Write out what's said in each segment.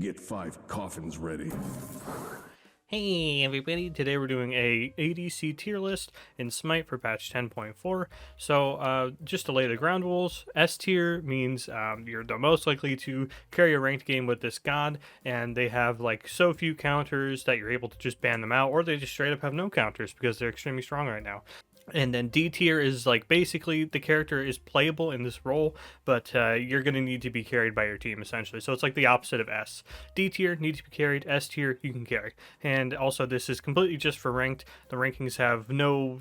Get 5 coffins ready. Hey everybody, today we're doing a ADC tier list in SMITE for patch 10.4. So just to lay the ground rules, S tier means you're the most likely to carry a ranked game with this god, and they have like so few counters that you're able to just ban them out, or they just straight up have no counters because they're extremely strong right now. And then D tier is like basically the character is playable in this role, but you're going to need to be carried by your team essentially. So it's like the opposite of S. D tier needs to be carried, S tier you can carry. And also this is completely just for ranked. The rankings have no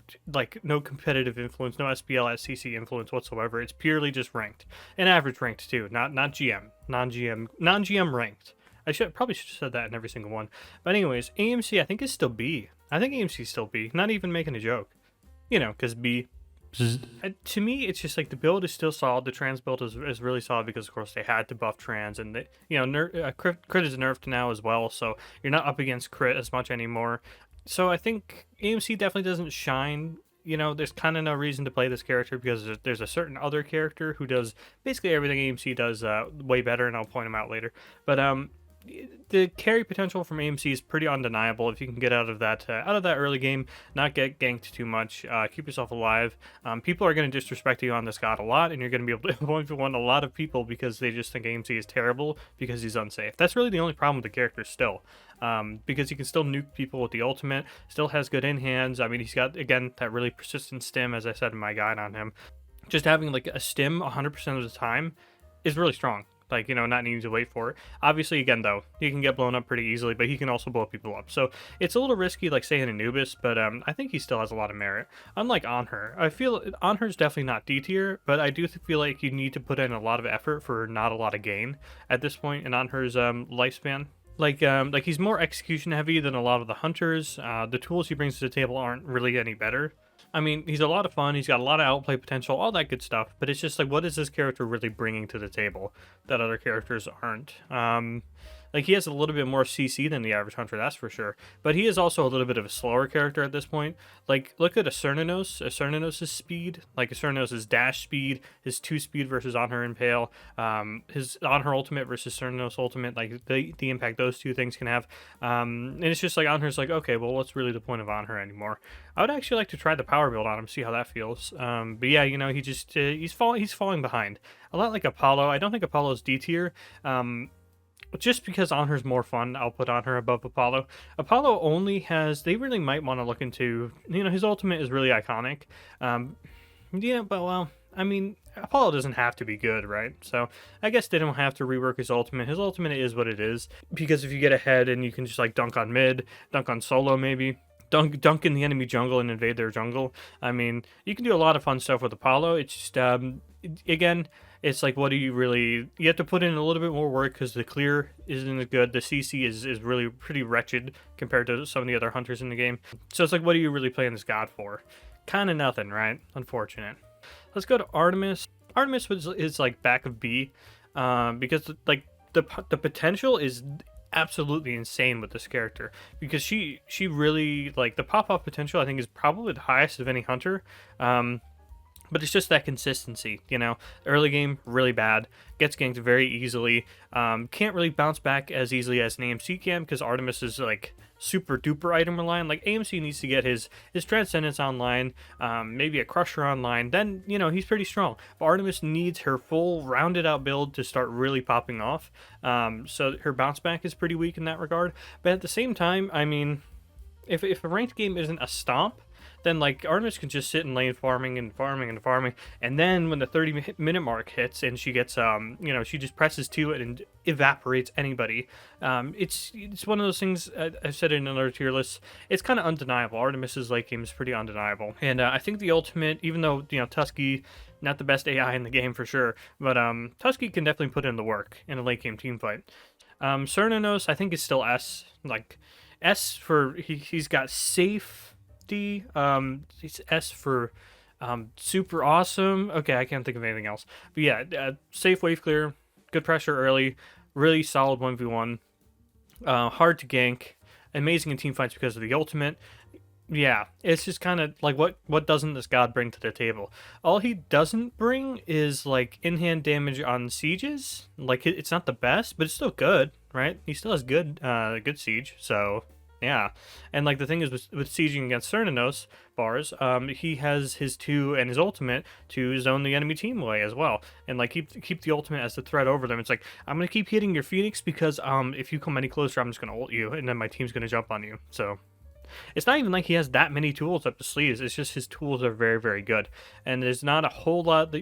competitive influence, no SPL, SCC influence whatsoever. It's purely just ranked. And average ranked too, not GM, non-GM ranked. I probably should have said that in every single one. But anyways, AMC I think is still B. I think AMC is still B. Not even making a joke. You know, because B, to me, it's just like the build is still solid. The trans build is really solid because, of course, they had to buff trans, and they, crit is nerfed now as well, so you're not up against crit as much anymore. So I think AMC definitely doesn't shine. You know, there's kind of no reason to play this character because there's a certain other character who does basically everything AMC does way better, and I'll point him out later. But the carry potential from AMC is pretty undeniable if you can get out of that early game, not get ganked too much, keep yourself alive. People are going to disrespect you on this god a lot, and you're going to be able to 1v1 a lot of people because they just think AMC is terrible because he's unsafe. That's really the only problem with the character still, because you can still nuke people with the ultimate, still has good in hands. I mean, he's got, again, that really persistent stim, as I said in my guide on him. Just having like a stim 100% of the time is really strong. Like, you know, not needing to wait for it. Obviously, again, though, he can get blown up pretty easily, but he can also blow people up. So it's a little risky, like, say, in Anubis, but I think he still has a lot of merit. Unlike Anhur, I feel Anhur's definitely not D tier, but I do feel like you need to put in a lot of effort for not a lot of gain at this point in Anhur's lifespan. Like he's more execution heavy than a lot of the hunters. The tools he brings to the table aren't really any better. I mean, he's a lot of fun. He's got a lot of outplay potential, all that good stuff. But it's just like, what is this character really bringing to the table that other characters aren't? Like, he has a little bit more CC than the average hunter, that's for sure. But he is also a little bit of a slower character at this point. Like, look at Acernanos' speed. Like, Acernanos' dash speed, his 2 speed versus Anhur Impale, his Anhur ultimate versus Acernanos ultimate, like, the impact those two things can have. And it's just like, Anhur's like, okay, well, what's really the point of Anhur anymore? I would actually like to try the power build on him, see how that feels. But yeah, you know, he just, he's falling behind. A lot like Apollo. I don't think Apollo's D tier. Just because Anhur's more fun, I'll put Anhur above Apollo. Apollo only has, they really might want to look into, you know, his ultimate is really iconic. Yeah, but well, I mean, Apollo doesn't have to be good, right? So I guess they don't have to rework his ultimate. His ultimate is what it is, because if you get ahead and you can just like dunk on mid, dunk on solo maybe, dunk in the enemy jungle and invade their jungle. I mean, you can do a lot of fun stuff with Apollo. It's just, again, it's like, what do you really... You have to put in a little bit more work because the clear isn't as good. The CC is really pretty wretched compared to some of the other hunters in the game. So it's like, what are you really playing this god for? Kind of nothing, right? Unfortunate. Let's go to Artemis. Artemis is like back of B, because like the potential is absolutely insane with this character, because she really, like, the pop-off potential I think is probably the highest of any hunter. But it's just that consistency, you know. Early game, really bad. Gets ganked very easily. Can't really bounce back as easily as an AMC can, because Artemis is, like, super duper item reliant. Like, AMC needs to get his Transcendence online, maybe a Crusher online. Then, you know, he's pretty strong. But Artemis needs her full rounded out build to start really popping off. So her bounce back is pretty weak in that regard. But at the same time, I mean, if a ranked game isn't a stomp, then like Artemis can just sit in lane farming, and then when the 30-minute mark hits and she gets you know, she just presses to it and evaporates anybody. It's one of those things, I've said it in another tier list, it's kind of undeniable. Artemis's late game is pretty undeniable, and I think the ultimate, even though, you know, Tusky, not the best AI in the game for sure, but Tusky can definitely put in the work in a late game team fight. Cernanos I think is still S, like S for he's got safe. It's S for super awesome. Okay, I can't think of anything else. But yeah, safe wave clear, good pressure early, really solid 1v1, hard to gank, amazing in team fights because of the ultimate. Yeah, it's just kind of like, what doesn't this god bring to the table? All he doesn't bring is like in-hand damage on sieges. Like, it's not the best, but it's still good. right? He still has good siege, so yeah. And like the thing is with sieging against Cernanos bars, he has his 2 and his ultimate to zone the enemy team away as well, and like keep the ultimate as the threat over them. It's like, I'm gonna keep hitting your Phoenix because if you come any closer, I'm just gonna ult you, and then my team's gonna jump on you. So it's not even like he has that many tools up his sleeves. It's just his tools are very, very good. And there's not a whole lot.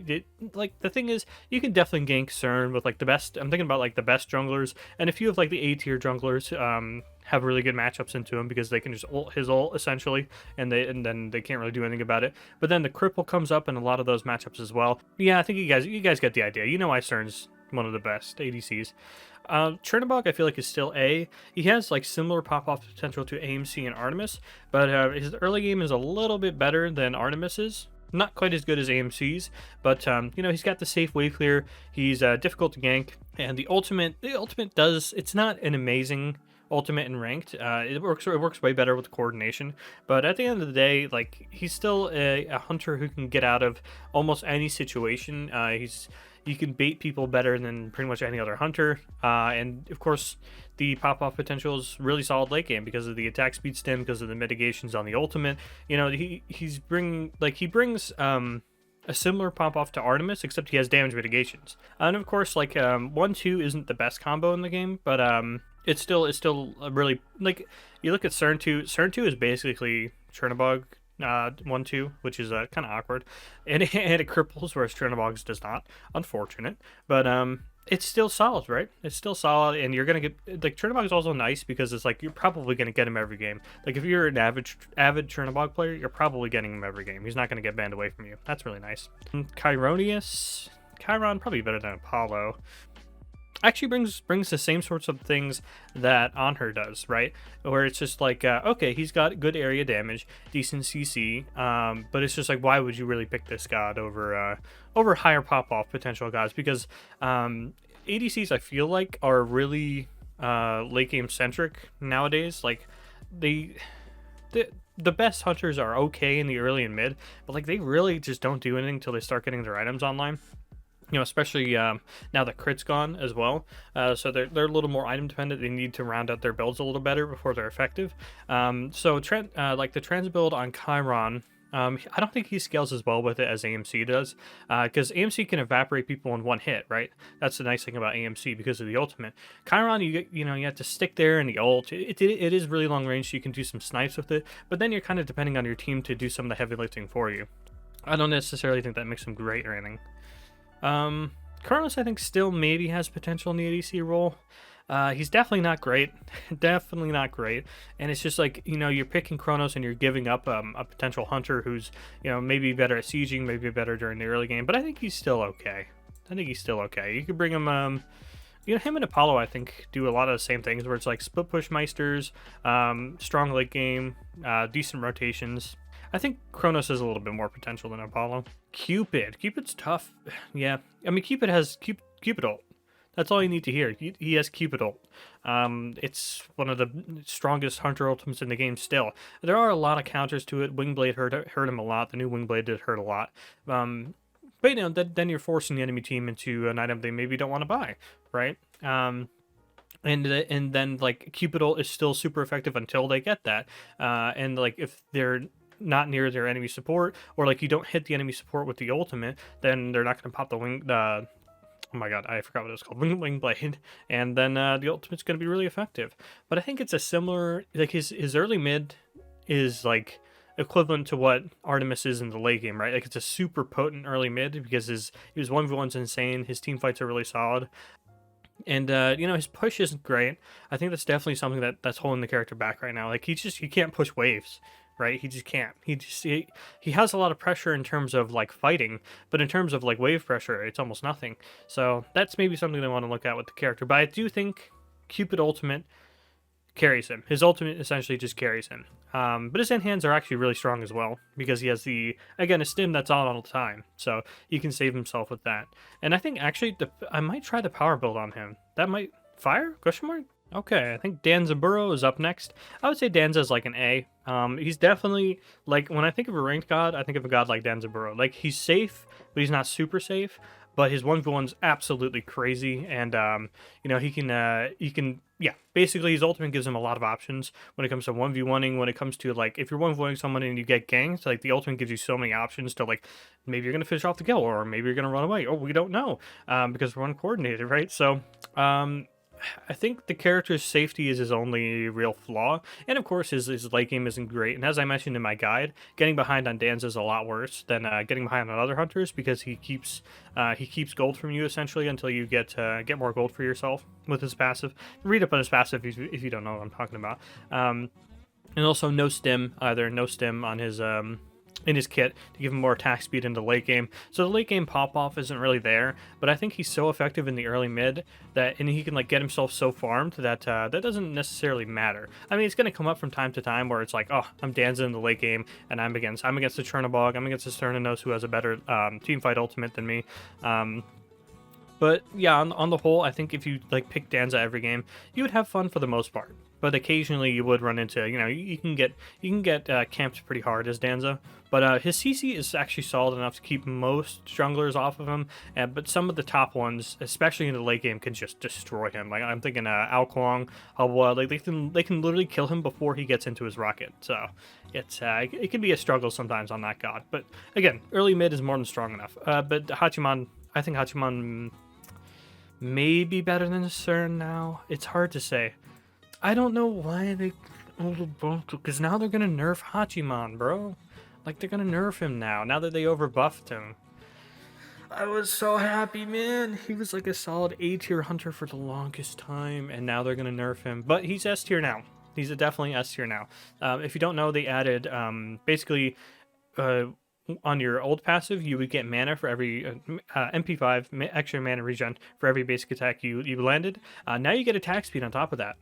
Like, the thing is, you can definitely gank CERN with, like, the best. I'm thinking about, like, the best junglers. And a few of, like, the A tier junglers have really good matchups into him because they can just ult his ult, essentially. And then they can't really do anything about it. But then the cripple comes up in a lot of those matchups as well. Yeah, I think you guys get the idea. You know why CERN's one of the best ADCs. Chernobog, I feel like, is still A. He has like similar pop-off potential to AMC and Artemis, but his early game is a little bit better than Artemis's. Not quite as good as AMC's, but you know, he's got the safe wave clear. He's difficult to gank, and the ultimate does. It's not an amazing ultimate in ranked. It works way better with coordination, but at the end of the day, like, he's still a hunter who can get out of almost any situation. You can bait people better than pretty much any other hunter, and of course the pop-off potential is really solid late game because of the attack speed stim, because of the mitigations on the ultimate. You know, he brings a similar pop-off to Artemis, except he has damage mitigations. And of course, like, 1-2 isn't the best combo in the game, but it's still a really, like, you look at CERN 2. CERN 2 is basically Chernobog 1-2, which is kind of awkward, and it cripples, whereas Chernobog's does not. Unfortunate, but it's still solid, right? It's still solid, and you're gonna get, like, Chernobog is also nice because it's like you're probably gonna get him every game. Like, if you're an avid Chernobog player, you're probably getting him every game. He's not gonna get banned away from you. That's really nice. Chiron probably better than Apollo. Actually brings the same sorts of things that Anhur does, right? Where it's just like, okay, he's got good area damage, decent CC, but it's just like, why would you really pick this god over higher pop-off potential gods? Because ADCs, I feel like, are really late game centric nowadays. Like, the best hunters are okay in the early and mid, but like, they really just don't do anything until they start getting their items online. You know, especially now that crit's gone as well, so they're a little more item dependent. They need to round out their builds a little better before they're effective. So like the trans build on Chiron, I don't think he scales as well with it as AMC does, because AMC can evaporate people in one hit, right? That's the nice thing about AMC because of the ultimate. Chiron, you have to stick there in the ult. It is really long range, so you can do some snipes with it, but then you're kind of depending on your team to do some of the heavy lifting for you. I don't necessarily think that makes him great or anything. Carlos, I think, still maybe has potential in the ADC role. He's definitely not great. Definitely not great. And it's just like, you know, you're picking Kronos and you're giving up a potential hunter who's, you know, maybe better at sieging, maybe better during the early game, but I think he's still okay. You could bring him, you know, him and Apollo, I think, do a lot of the same things where it's like split push meisters, strong late game, decent rotations. I think Kronos has a little bit more potential than Apollo. Cupid's tough. Yeah, I mean, Cupid has Cupid ult. That's all you need to hear. He has Cupid ult. It's one of the strongest hunter ultimates in the game still. There are a lot of counters to it. Wingblade hurt him a lot. The new Wingblade did hurt a lot. But, you know, then you're forcing the enemy team into an item they maybe don't want to buy, right? And then, like, Cupid ult is still super effective until they get that. And, like, if they're not near their enemy support, or like you don't hit the enemy support with the ultimate, then they're not going to pop oh my god, I forgot what it was called, wing blade, and then the ultimate's going to be really effective. But I think it's a similar, like, his early mid is like equivalent to what Artemis is in the late game, right? Like, it's a super potent early mid because he was 1v1's insane, his team fights are really solid. And, you know, his push isn't great. I think that's definitely something that's holding the character back right now. Like, he can't push waves, right? He just can't. He has a lot of pressure in terms of, like, fighting, but in terms of, like, wave pressure, it's almost nothing. So that's maybe something I want to look at with the character. But I do think Cupid ultimate carries him. His ultimate essentially just carries him. But his end hands are actually really strong as well, because he has a stim that's on all the time, so he can save himself with that. And I think actually I might try the power build on him. That might fire? Question mark? Okay, I think Danzaburo is up next. I would say Danza's like an A. He's definitely, like, when I think of a ranked god, I think of a god like Danzaburo. Like, he's safe, but he's not super safe. but his 1v1's absolutely crazy, and you know, he can yeah, basically his ultimate gives him a lot of options when it comes to 1v1ing, when it comes to like if you're 1v1ing someone and you get ganked, like the ultimate gives you so many options to like maybe you're gonna finish off the kill or maybe you're gonna run away. Oh, we don't know because we're uncoordinated, right? So I think the character's safety is his only real flaw, and of course his late game isn't great. And as I mentioned in my guide, getting behind on Danza is a lot worse than getting behind on other hunters because he keeps gold from you essentially until you get more gold for yourself with his passive. Read up on his passive if you don't know what I'm talking about. And also no stim either, no stim on his in his kit to give him more attack speed in the late game. So the late game pop-off isn't really there, but I think he's so effective in the early mid that, and he can like get himself so farmed that that doesn't necessarily matter. I mean, it's going to come up from time to time where it's like, oh, I'm Danza in the late game and I'm against the Chernobog, I'm against the Sternanos who has a better team fight ultimate than me. But yeah, on the whole, I think if you like pick Danza every game, you would have fun for the most part. But occasionally you would run into, you know, you can get camped pretty hard as Danza. But his CC is actually solid enough to keep most junglers off of him. But some of the top ones, especially in the late game, can just destroy him. Like I'm thinking Ao Kuang, like they can literally kill him before he gets into his rocket. So it's it can be a struggle sometimes on that god. But again, early mid is more than strong enough. But Hachiman, I think Hachiman may be better than CERN now. It's hard to say. I don't know why they because now they're gonna nerf Hachiman, bro. Like they're gonna nerf him now that they overbuffed him. I was so happy, man. He was like a solid A tier hunter for the longest time, and now they're gonna nerf him. But he's S tier now. He's definitely S tier now. If you don't know, they added basically on your old passive, you would get mana for every MP5 extra mana regen for every basic attack you landed. Now you get attack speed on top of that.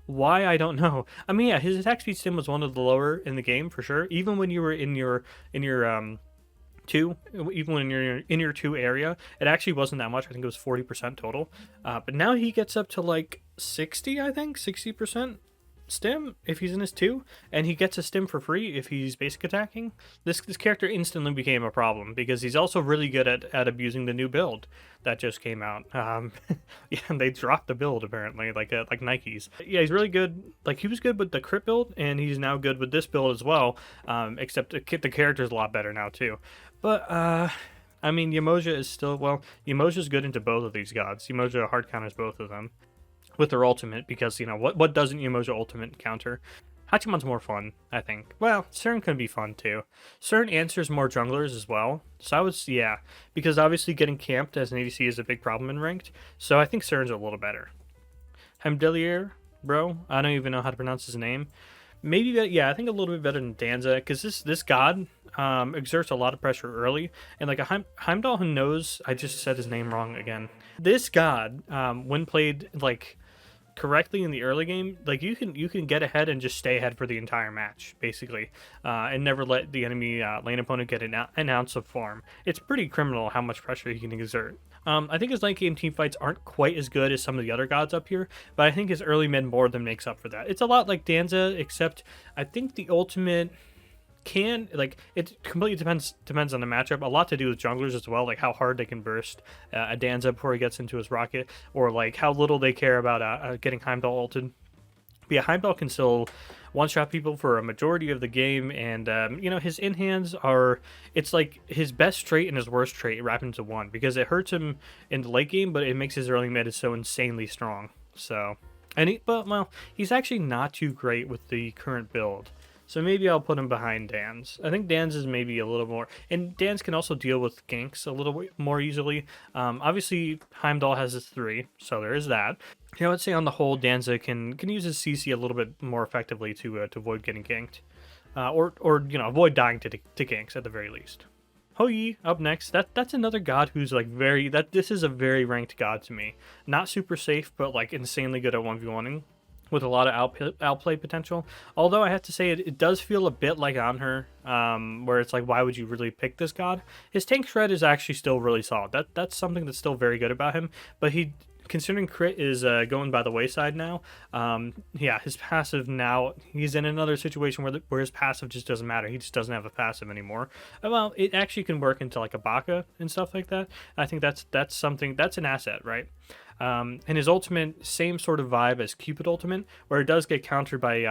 Why, I don't know. I mean, yeah, his attack speed stim was one of the lower in the game for sure. Even when you were in your two, even when you're in your two area, it actually wasn't that much. I think it was 40% total. But now he gets up to like 60, I think, 60% stim if he's in his 2, and he gets a stim for free if he's basic attacking. This character instantly became a problem because he's also really good at abusing the new build that just came out. Yeah, and they dropped the build apparently, like Nikes. Yeah, he's really good. Like he was good with the crit build, and he's now good with this build as well. Except the character's a lot better now too. But I mean, Yamoja is still, well, Yamoja's good into both of these gods. Yamoja hard counters both of them with their ultimate, because, you know, what doesn't Yamoja ultimate counter? Hachiman's more fun, I think. Well, CERN can be fun too. CERN answers more junglers as well. So I was, yeah, because obviously getting camped as an ADC is a big problem in ranked. So I think CERN's a little better. Hemdelier, bro, I don't even know how to pronounce his name. Maybe, yeah, I think a little bit better than Danza, because this god exerts a lot of pressure early, and like a Heimdall who knows, I just said his name wrong again. This god, when played like correctly in the early game, like you can get ahead and just stay ahead for the entire match basically, and never let the enemy lane opponent get an ounce of farm. It's pretty criminal how much pressure he can exert. I think his late game team fights aren't quite as good as some of the other gods up here, but I think his early mid more than makes up for that. It's a lot like Danza, except I think the ultimate can, like, it completely depends on the matchup. A lot to do with junglers as well, like how hard they can burst a Danza before he gets into his rocket, or like how little they care about getting Heimdall ulted. But yeah, Heimdall can still one-shot people for a majority of the game, and you know, his in-hands are, it's like his best trait and his worst trait wrap into one, because it hurts him in the late game, but it makes his early mid so insanely strong. So, and well, he's actually not too great with the current build. So maybe I'll put him behind Dan's. I think Dan's is maybe a little more, and Dan's can also deal with ganks a little bit more easily. Obviously, Heimdall has his 3, so there is that. You know, let's say on the whole, Danza can use his CC a little bit more effectively to avoid getting ganked, or you know, avoid dying to ganks at the very least. Hou up next. That's another god who's like this is a very ranked god to me. Not super safe, but like insanely good at 1v1ing. With a lot of outplay potential. Although I have to say it does feel a bit like Anhur, where it's like, why would you really pick this god? His tank shred is actually still really solid. That's something that's still very good about him, but he considering crit is going by the wayside now, yeah, his passive now, he's in another situation where his passive just doesn't matter. He just doesn't have a passive anymore. Well, it actually can work into like a Baka and stuff like that. I think that's something, that's an asset, right? And his ultimate, same sort of vibe as Cupid ultimate, where it does get countered by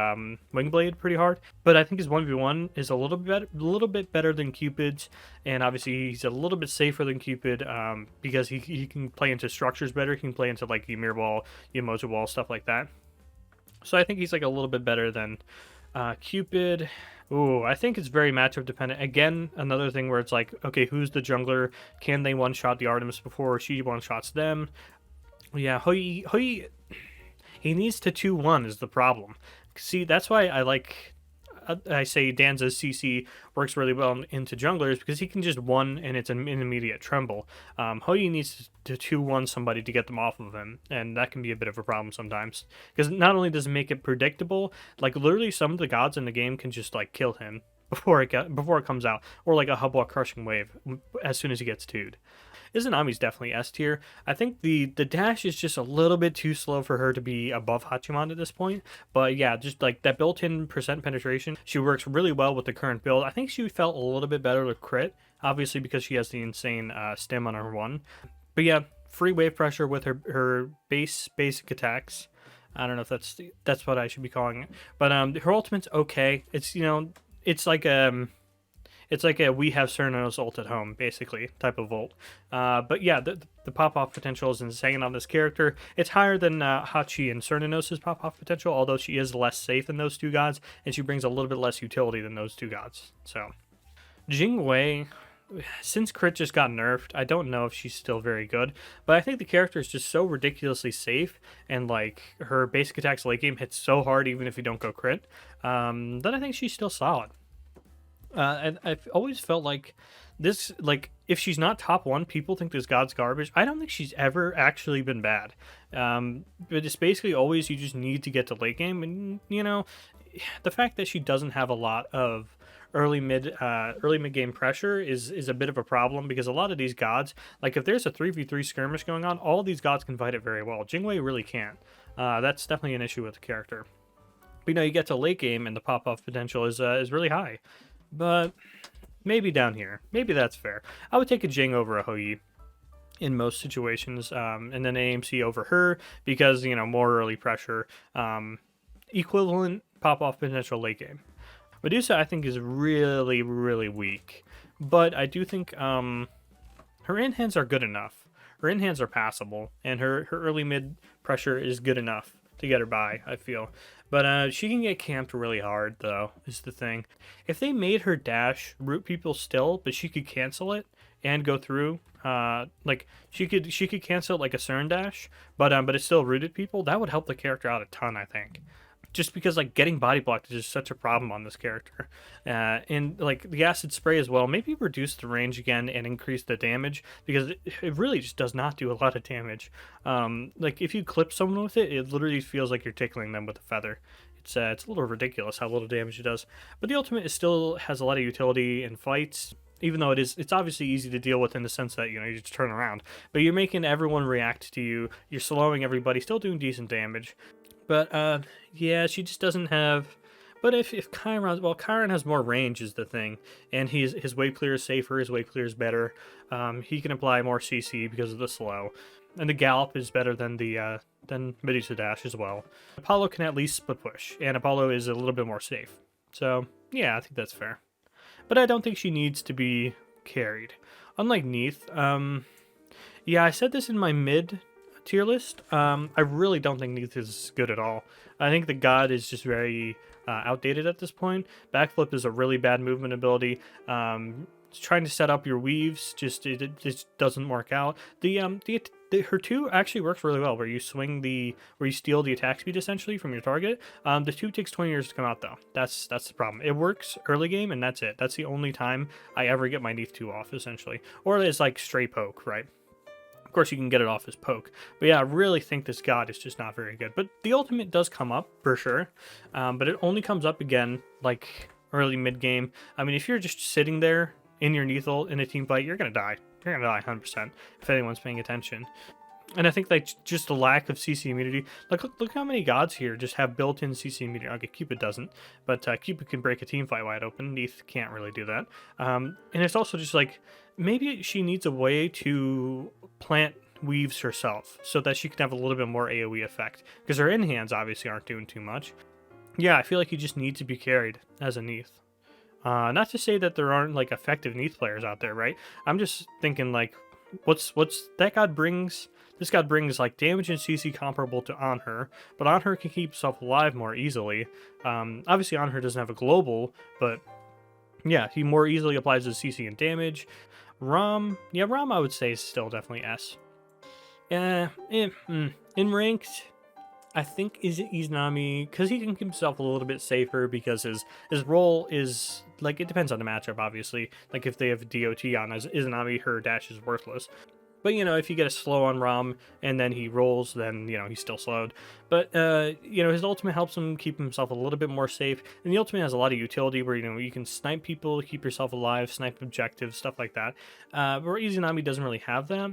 Wingblade pretty hard. But I think his 1v1 is a little bit better than Cupid's, and obviously he's a little bit safer than Cupid because he can play into structures better. He can play into like Ymir Wall, Yamoja Wall, stuff like that. So I think he's like a little bit better than Cupid. Ooh, I think it's very matchup dependent. Again, another thing where it's like, okay, who's the jungler? Can they one-shot the Artemis before she one-shots them? Yeah, Hoi, he needs to 2-1 is the problem. See, that's why I say Danza's CC works really well into junglers, because he can just one and it's an immediate tremble. Hoi needs to 2-1 somebody to get them off of him, and that can be a bit of a problem sometimes. Because not only does it make it predictable, like literally some of the gods in the game can just like kill him before it comes out, or like a Hubwalk crushing wave as soon as he gets 2'd. Izanami's definitely S tier. I think the dash is just a little bit too slow for her to be above Hachiman at this point. But yeah, just like that built-in percent penetration, she works really well with the current build. I think she felt a little bit better with crit, obviously because she has the insane stim on her 1. But yeah, free wave pressure with her basic attacks. I don't know if that's what I should be calling it. But her ultimate's okay. It's, you know, it's like a we have Cernos ult at home, basically, type of ult. But yeah, the pop-off potential is insane on this character. It's higher than Hachi and Cernos' pop-off potential, although she is less safe than those two gods, and she brings a little bit less utility than those two gods. So, Jingwei, since crit just got nerfed, I don't know if she's still very good, but I think the character is just so ridiculously safe, and like her basic attacks late game hit so hard even if you don't go crit, that I think she's still solid. I've always felt like this, like, if she's not top 1, people think this god's garbage. I don't think she's ever actually been bad. But it's basically always you just need to get to late game. And, you know, the fact that she doesn't have a lot of early mid game pressure is a bit of a problem, because a lot of these gods, like if there's a 3v3 skirmish going on, all these gods can fight it very well. Jingwei really can't. That's definitely an issue with the character. But, you know, you get to late game and the pop-off potential is really high. But maybe down here. Maybe that's fair. I would take a Jing over a Hoi in most situations, and then AMC over her because, you know, more early pressure, equivalent pop-off potential late game. Medusa, I think, is really, really weak. But I do think her in-hands are good enough. Her in-hands are passable, and her early mid pressure is good enough to get her by, I feel. But she can get camped really hard, though, is the thing. If they made her dash root people still, but she could cancel it and go through, like she could cancel it like a Cern dash, but it still rooted people, that would help the character out a ton, I think. Just because like getting body blocked is just such a problem on this character, and like the acid spray as well, maybe reduce the range again and increase the damage, because it really just does not do a lot of damage. Like if you clip someone with it, it literally feels like you're tickling them with a feather. It's a little ridiculous how little damage it does. But the ultimate is still has a lot of utility in fights, even though it's obviously easy to deal with in the sense that, you know, you just turn around, but you're making everyone react to you. You're slowing everybody, still doing decent damage. But, yeah, she just doesn't have... But if Chiron... Well, Chiron has more range is the thing. And his wave clear is safer, his wave clear is better. He can apply more CC because of the slow. And the Gallop is better than the than Medusa Dash as well. Apollo can at least split push, and Apollo is a little bit more safe. So, yeah, I think that's fair. But I don't think she needs to be carried. Unlike Neith, yeah, I said this in my mid tier list. I really don't think Neith is good at all. I think the god is just very outdated at this point. Backflip is a really bad movement ability. Trying to set up your weaves just doesn't work out. Her 2 actually works really well, where you steal the attack speed essentially from your target. The 2 takes 20 years to come out though. That's the problem. It works early game and that's it. That's the only time I ever get my Neith 2 off essentially. Or it's like stray poke, right? Of course, you can get it off as poke. But yeah, I really think this god is just not very good. But the ultimate does come up, for sure. But it only comes up again, like, early mid-game. I mean, if you're just sitting there in your Neith ult in a team fight, you're going to die. You're going to die 100% if anyone's paying attention. And I think like just the lack of CC immunity. Like look how many gods here just have built-in CC immunity. Okay, Cupid doesn't, but Cupid can break a team fight wide open. Neith can't really do that. And it's also just like maybe she needs a way to plant weaves herself so that she can have a little bit more AoE effect, because her in hands obviously aren't doing too much. Yeah, I feel like you just need to be carried as a Neith. Not to say that there aren't like effective Neith players out there, right? I'm just thinking like, what's that god brings? This god brings like damage and CC comparable to Anhur, but Anhur can keep himself alive more easily. Obviously Anhur doesn't have a global, but yeah, he more easily applies his CC and damage. Ram I would say is still definitely S. In ranked, I think is Izanami, because he can keep himself a little bit safer, because his role is like, it depends on the matchup obviously. Like if they have DOT on Izanami, her dash is worthless. But you know, if you get a slow on Ram and then he rolls, then you know he's still slowed. But you know, his ultimate helps him keep himself a little bit more safe, and the ultimate has a lot of utility where you know you can snipe people, keep yourself alive, snipe objectives, stuff like that. Where Izanami doesn't really have that.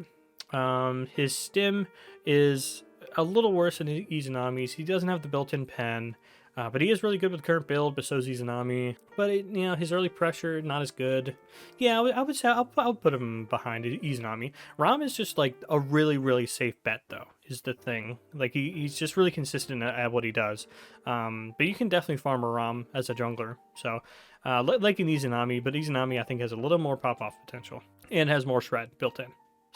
His stim is a little worse than Izanami's. He doesn't have the built-in pen, but he is really good with current build, but so is Izanami. But you know, his early pressure, not as good. Yeah, I would say I'll put him behind Izanami. Ram is just like a really, really safe bet though, is the thing. Like he's just really consistent at what he does. But you can definitely farm a Ram as a jungler. So like in Izanami, but Izanami I think has a little more pop-off potential and has more shred built in.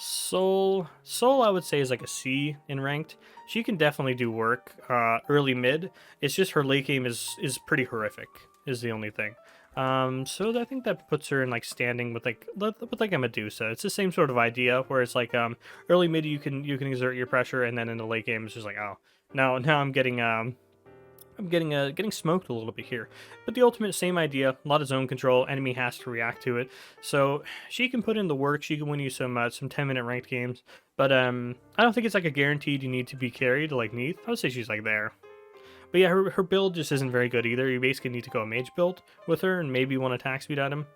Soul I would say is like a C in ranked. She can definitely do work early mid. It's just her late game is pretty horrific is the only thing. So I think that puts her in like standing with like a Medusa. It's the same sort of idea where it's like early mid you can exert your pressure, and then in the late game it's just like, oh, now I'm getting smoked a little bit here. But the ultimate, same idea, a lot of zone control, enemy has to react to it. So she can put in the work, she can win you some 10-minute ranked games. But I don't think it's like a guaranteed you need to be carried like Neith. I would say she's like there. But yeah, her build just isn't very good either. You basically need to go a mage build with her and maybe one attack speed at him.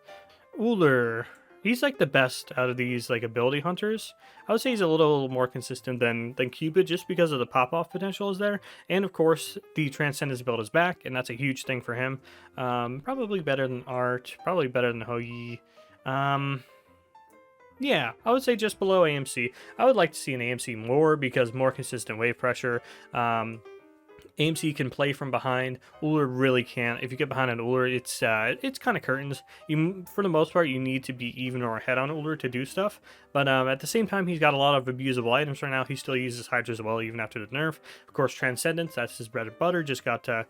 Ullr, he's like the best out of these like ability hunters. I would say he's a little more consistent than Cupid, just because of the pop-off potential is there. And of course, the Transcendence build is back, and that's a huge thing for him. Probably better than Art, probably better than Hou Yi. Yeah, I would say just below AMC. I would like to see an AMC more, because more consistent wave pressure. AMC can play from behind. Ullr really can't. If you get behind an Ullr, it's kind of curtains. For the most part, you need to be even or ahead on Ullr to do stuff. But at the same time, he's got a lot of abusable items right now. He still uses Hydra as well, even after the nerf. Of course, Transcendence, that's his bread and butter. Just got it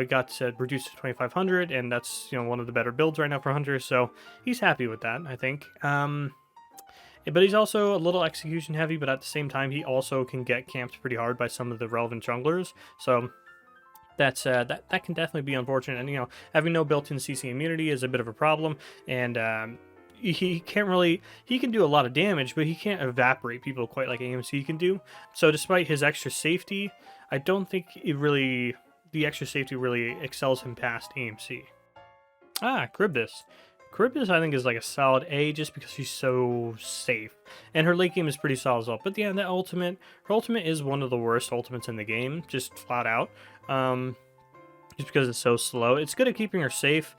got reduced to 2500, and that's one of the better builds right now for Hunters. So he's happy with that, I think. But he's also a little execution heavy, but at the same time, he also can get camped pretty hard by some of the relevant junglers. So that's that can definitely be unfortunate. And having no built-in CC immunity is a bit of a problem. And he can do a lot of damage, but he can't evaporate people quite like AMC can do. So despite his extra safety, I don't think the extra safety really excels him past AMC. Charybdis. Charybdis, I think, is like a solid A, just because she's so safe. And her late game is pretty solid as well. But yeah, her ultimate is one of the worst ultimates in the game, just flat out. Just because it's so slow. It's good at keeping her safe,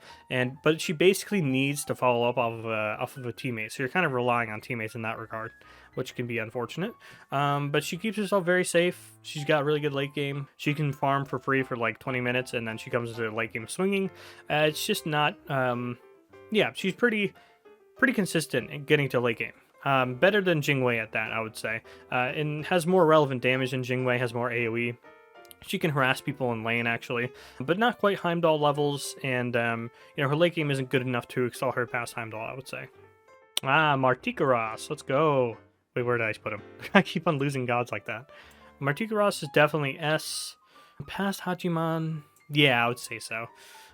but she basically needs to follow up off of a teammate. So you're kind of relying on teammates in that regard, which can be unfortunate. But she keeps herself very safe. She's got really good late game. She can farm for free for like 20 minutes, and then she comes to late game swinging. It's just not... yeah, she's pretty consistent in getting to late game. Better than Jingwei at that, I would say. And has more relevant damage than Jingwei, has more AoE. She can harass people in lane, actually, but not quite Heimdall levels, and her late game isn't good enough to excel her past Heimdall, I would say. Martikaros, let's go. Wait, where did I put him? I keep on losing gods like that. Martikaros is definitely S. Past Hachiman, yeah, I would say so.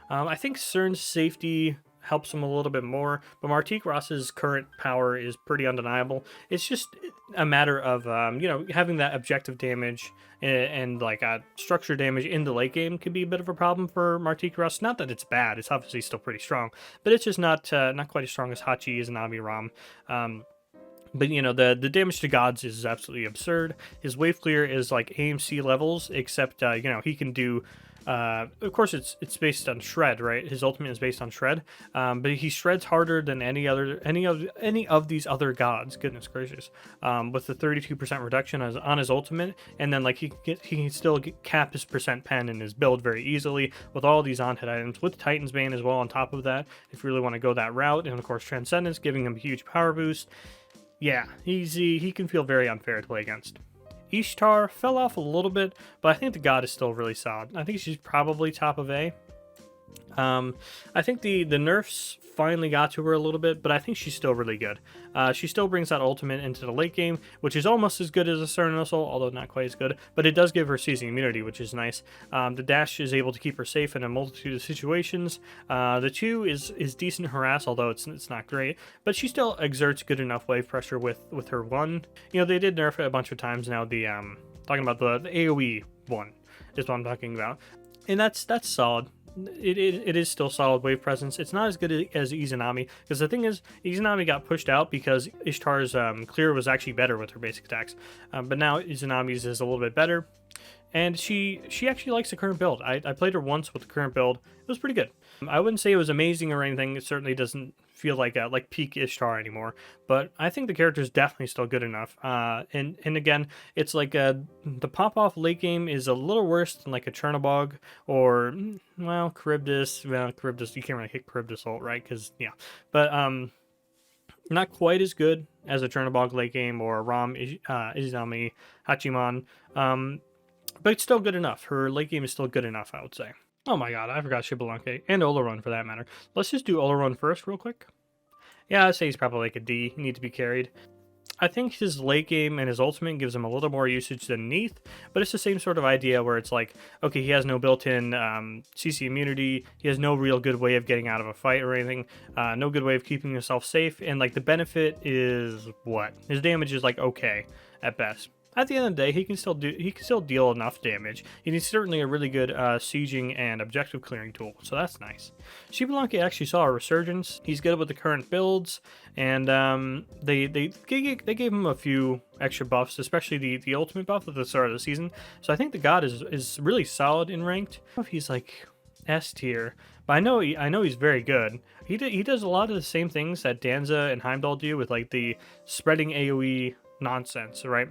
I think CERN's safety helps him a little bit more, but Martikros's current power is pretty undeniable. It's just a matter of having that objective damage and like structure damage in the late game can be a bit of a problem for Martikros. Not that it's bad; it's obviously still pretty strong, but it's just not quite as strong as Hachi, Izanami, Ram. But you know, the damage to gods is absolutely absurd. His wave clear is like AMC levels, except you know, he can do. Of course, it's based on shred, right? His ultimate is based on shred, but he shreds harder than any of these other gods. Goodness gracious! With the 32% reduction on his ultimate, and then like he can still cap his percent pen in his build very easily with all these on-hit items, with Titan's Bane as well on top of that. If you really want to go that route, and of course Transcendence giving him a huge power boost. Yeah, he can feel very unfair to play against. Ishtar fell off a little bit, but I think the god is still really solid. I think she's probably top of A. I think the nerfs finally got to her a little bit, but I think she's still really good. She still brings that ultimate into the late game, which is almost as good as a Cernanos, although not quite as good, but it does give her seizing immunity, which is nice. The dash is able to keep her safe in a multitude of situations. The 2 is decent harass, although it's not great, but she still exerts good enough wave pressure with her 1. You know, they did nerf it a bunch of times now. The talking about the AoE 1 is what I'm talking about, and that's solid. It is still solid wave presence. It's not as good as Izanami, because the thing is, Izanami got pushed out because Ishtar's clear was actually better with her basic attacks, but now Izanami's is a little bit better, and she actually likes the current build. I played her once with the current build. It was pretty good. I wouldn't say it was amazing or anything. It certainly doesn't feel like peak Ishtar anymore, but I think the character is definitely still good enough. And again, it's like the pop off late game is a little worse than like a Chernobog or well Charybdis. Well, Charybdis, you can't really hit Charybdis ult, right? Because yeah, but not quite as good as a Chernobog late game or Ram Izami Hachiman. But it's still good enough. Her late game is still good enough, I would say. Oh my god, I forgot Xbalanque, and Oleron for that matter. Let's just do Oleron first real quick. Yeah, I'd say he's probably like a D. He needs to be carried. I think his late game and his ultimate gives him a little more usage than Neath, but it's the same sort of idea where it's like, okay, he has no built-in CC immunity, he has no real good way of getting out of a fight or anything, no good way of keeping himself safe, and like the benefit is what? His damage is like okay at best. At the end of the day, he can still deal enough damage, and he's certainly a really good sieging and objective clearing tool, so that's nice. Xbalanque actually saw a resurgence. He's good with the current builds, and they gave him a few extra buffs, especially the ultimate buff at the start of the season. So I think the god is really solid in ranked. I don't know if he's like S tier, but I know he's very good. He does a lot of the same things that Danza and Heimdall do with like the spreading AoE nonsense, right?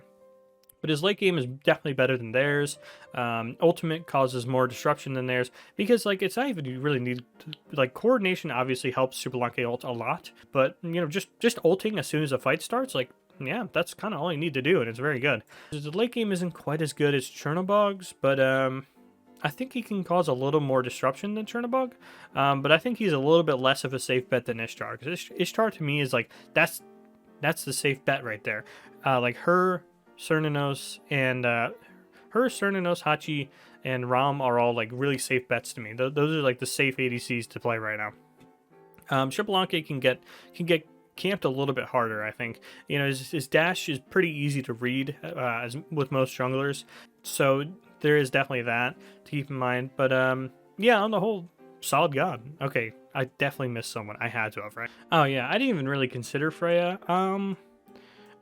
But his late game is definitely better than theirs. Ultimate causes more disruption than theirs because like it's not even you really need like coordination. Obviously helps Xbalanque ult a lot, but you know just ulting as soon as a fight starts, like yeah, that's kind of all you need to do, and it's very good. The late game isn't quite as good as Chernobog's, but I think he can cause a little more disruption than Chernobog. But I think he's a little bit less of a safe bet than Ishtar, because Ishtar to me is like that's the safe bet right there. Like her. Cernanos and Hachi and Ram are all like really safe bets to me. Those are like the safe ADCs to play right now. Xbalanque can get camped a little bit harder, I think. You know, his dash is pretty easy to read as with most junglers, so there is definitely that to keep in mind. But yeah, on the whole, solid god. Okay, I definitely missed someone. I had to have, right? Oh yeah, I didn't even really consider Freya.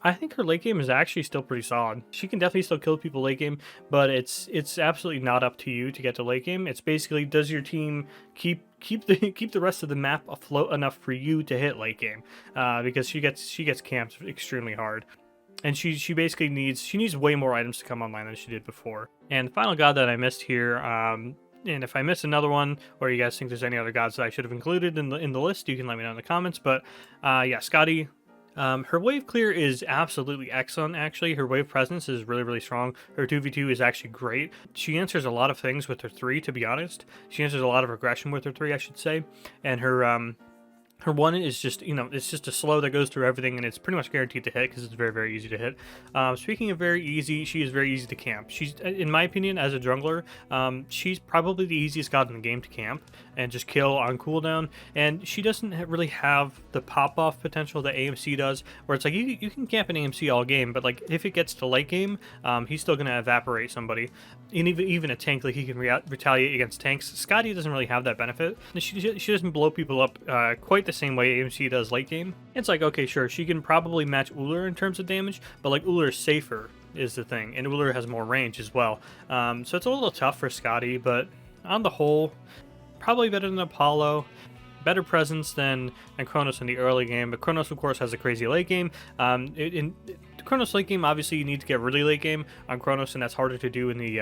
I think her late game is actually still pretty solid. She can definitely still kill people late game, but it's absolutely not up to you to get to late game. It's basically, does your team keep the rest of the map afloat enough for you to hit late game? Because she gets camped extremely hard, and she basically needs way more items to come online than she did before. And the final god that I missed here, and if I miss another one, or you guys think there's any other gods that I should have included in the list, you can let me know in the comments. But yeah, Scotty. Her wave clear is absolutely excellent, actually. Her wave presence is really, really strong. Her 2v2 is actually great. She answers a lot of things with her 3, to be honest. She answers a lot of aggression with her 3, I should say. And her 1 is just, you know, it's just a slow that goes through everything, and it's pretty much guaranteed to hit because it's very, very easy to hit. Speaking of very easy, she is very easy to camp. She's, in my opinion, as a jungler, she's probably the easiest god in the game to camp and just kill on cooldown. And she doesn't really have the pop-off potential that AMC does, where it's like you can camp an AMC all game, but like if it gets to late game, he's still going to evaporate somebody. and even a tank, like he can retaliate against tanks. Scotty doesn't really have that benefit. She doesn't blow people up quite the same way AMC does late game. It's like, okay, sure, she can probably match Ullr in terms of damage, but like Ullr is safer is the thing, and Ullr has more range as well. So it's a little tough for Scotty, but on the whole, probably better than Apollo. Better presence than Kronos in the early game, but Kronos, of course, has a crazy late game. In Kronos late game, obviously, you need to get really late game on Kronos, and that's harder to do in the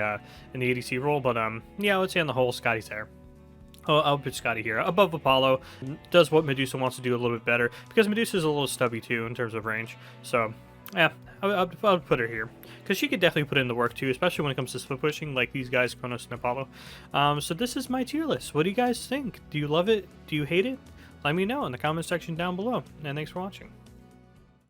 ADC role. But yeah, I would say on the whole, Scotty's there. I'll put Scotty here above Apollo. Does what Medusa wants to do a little bit better, because Medusa is a little stubby too in terms of range. So yeah, I'll put her here because she could definitely put in the work too, especially when it comes to split pushing like these guys, Kronos and Apollo. So this is my tier list. What do you guys think? Do you love it? Do you hate it? Let me know in the comment section down below. And thanks for watching.